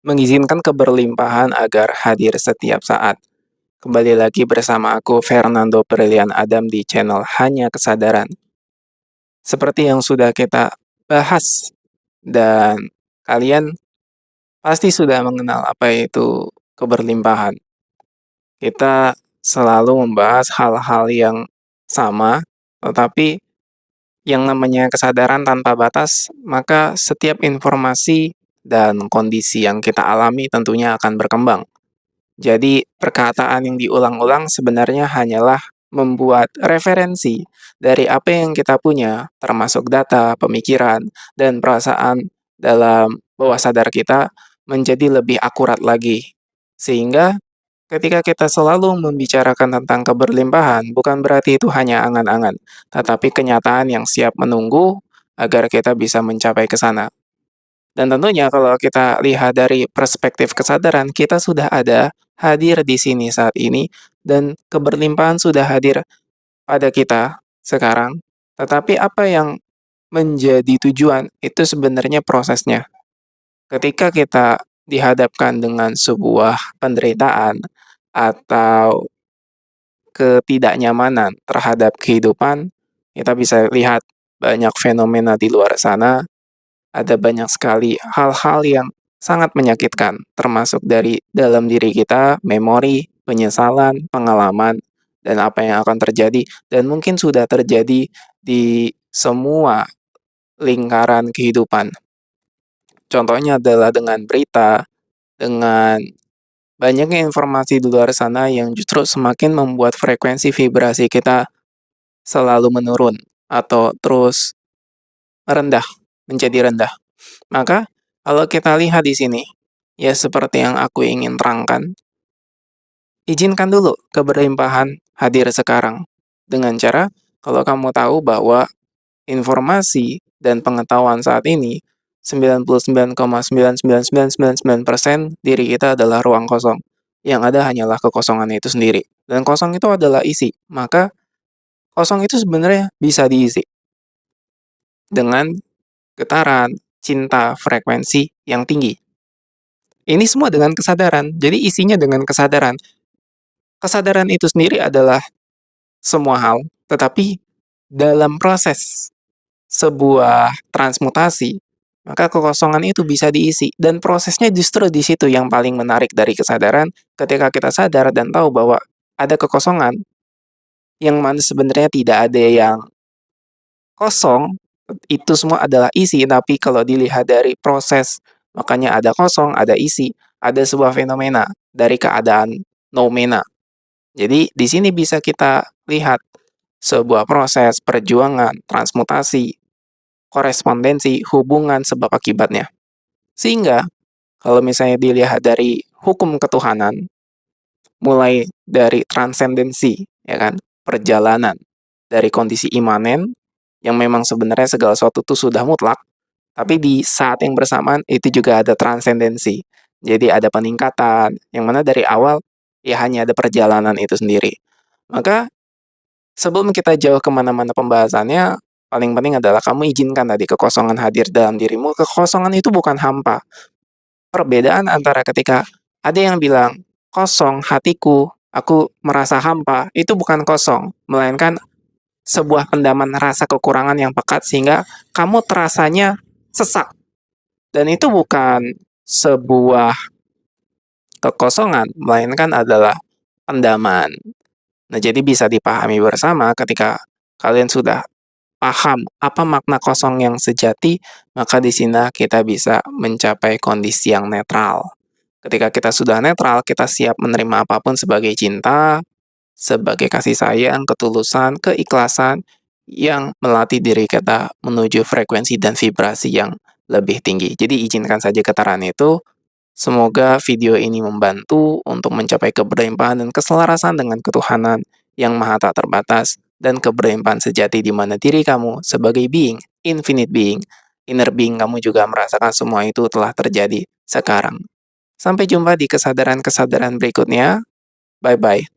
mengizinkan keberlimpahan agar hadir setiap saat. Kembali lagi bersama aku Fernando Brilian Adam di channel Hanya Kesadaran. Seperti yang sudah kita bahas dan kalian pasti sudah mengenal apa itu keberlimpahan. Kita selalu membahas hal-hal yang sama, tetapi yang namanya kesadaran tanpa batas, maka setiap informasi dan kondisi yang kita alami tentunya akan berkembang. Jadi, perkataan yang diulang-ulang sebenarnya hanyalah membuat referensi dari apa yang kita punya, termasuk data, pemikiran, dan perasaan dalam bawah sadar kita menjadi lebih akurat lagi. Sehingga ketika kita selalu membicarakan tentang keberlimpahan, bukan berarti itu hanya angan-angan, tetapi kenyataan yang siap menunggu agar kita bisa mencapai ke sana. Dan tentunya kalau kita lihat dari perspektif kesadaran, kita sudah ada, hadir di sini saat ini, dan keberlimpahan sudah hadir pada kita sekarang. Tetapi apa yang menjadi tujuan itu sebenarnya prosesnya. Ketika kita dihadapkan dengan sebuah penderitaan atau ketidaknyamanan terhadap kehidupan, kita bisa lihat banyak fenomena di luar sana, ada banyak sekali hal-hal yang sangat menyakitkan, termasuk dari dalam diri kita, memori, penyesalan, pengalaman, dan apa yang akan terjadi, dan mungkin sudah terjadi di semua lingkaran kehidupan. Contohnya adalah dengan berita, dengan banyaknya informasi di luar sana yang justru semakin membuat frekuensi vibrasi kita selalu menurun atau terus rendah, menjadi rendah. Maka kalau kita lihat di sini, ya seperti yang aku ingin terangkan, izinkan dulu keberlimpahan hadir sekarang. Dengan cara, kalau kamu tahu bahwa informasi dan pengetahuan saat ini, 99,99999% diri kita adalah ruang kosong. Yang ada hanyalah kekosongan itu sendiri. Dan kosong itu adalah isi. Maka kosong itu sebenarnya bisa diisi dengan getaran, cinta, frekuensi yang tinggi. Ini semua dengan kesadaran, jadi isinya dengan kesadaran. Kesadaran itu sendiri adalah semua hal, tetapi dalam proses sebuah transmutasi, maka kekosongan itu bisa diisi. Dan prosesnya justru di situ yang paling menarik dari kesadaran, ketika kita sadar dan tahu bahwa ada kekosongan, yang mana sebenarnya tidak ada yang kosong, itu semua adalah isi, tapi kalau dilihat dari proses, makanya ada kosong, ada isi, ada sebuah fenomena dari keadaan noumena. Jadi di sini bisa kita lihat sebuah proses perjuangan, transmutasi, korespondensi, hubungan sebab akibatnya. Sehingga kalau misalnya dilihat dari hukum ketuhanan, mulai dari transendensi, ya kan, perjalanan dari kondisi imanen yang memang sebenarnya segala sesuatu itu sudah mutlak, tapi di saat yang bersamaan itu juga ada transendensi. Jadi ada peningkatan, yang mana dari awal ya hanya ada perjalanan itu sendiri. Maka sebelum kita jauh kemana-mana pembahasannya, paling penting adalah kamu izinkan tadi kekosongan hadir dalam dirimu. Kekosongan itu bukan hampa. Perbedaan antara ketika ada yang bilang, kosong hatiku, aku merasa hampa, itu bukan kosong, melainkan sebuah pendaman rasa kekurangan yang pekat sehingga kamu terasanya sesak. Dan itu bukan sebuah kekosongan, melainkan adalah pendaman. Nah, jadi bisa dipahami bersama ketika kalian sudah paham apa makna kosong yang sejati, maka di sini kita bisa mencapai kondisi yang netral. Ketika kita sudah netral, kita siap menerima apapun sebagai cinta, sebagai kasih sayang, ketulusan, keikhlasan yang melatih diri kita menuju frekuensi dan vibrasi yang lebih tinggi. Jadi izinkan saja keterangan itu. Semoga video ini membantu untuk mencapai keberlimpahan dan keselarasan dengan ketuhanan yang maha tak terbatas dan keberlimpahan sejati di mana diri kamu sebagai being, infinite being, inner being kamu juga merasakan semua itu telah terjadi sekarang. Sampai jumpa di kesadaran-kesadaran berikutnya. Bye-bye.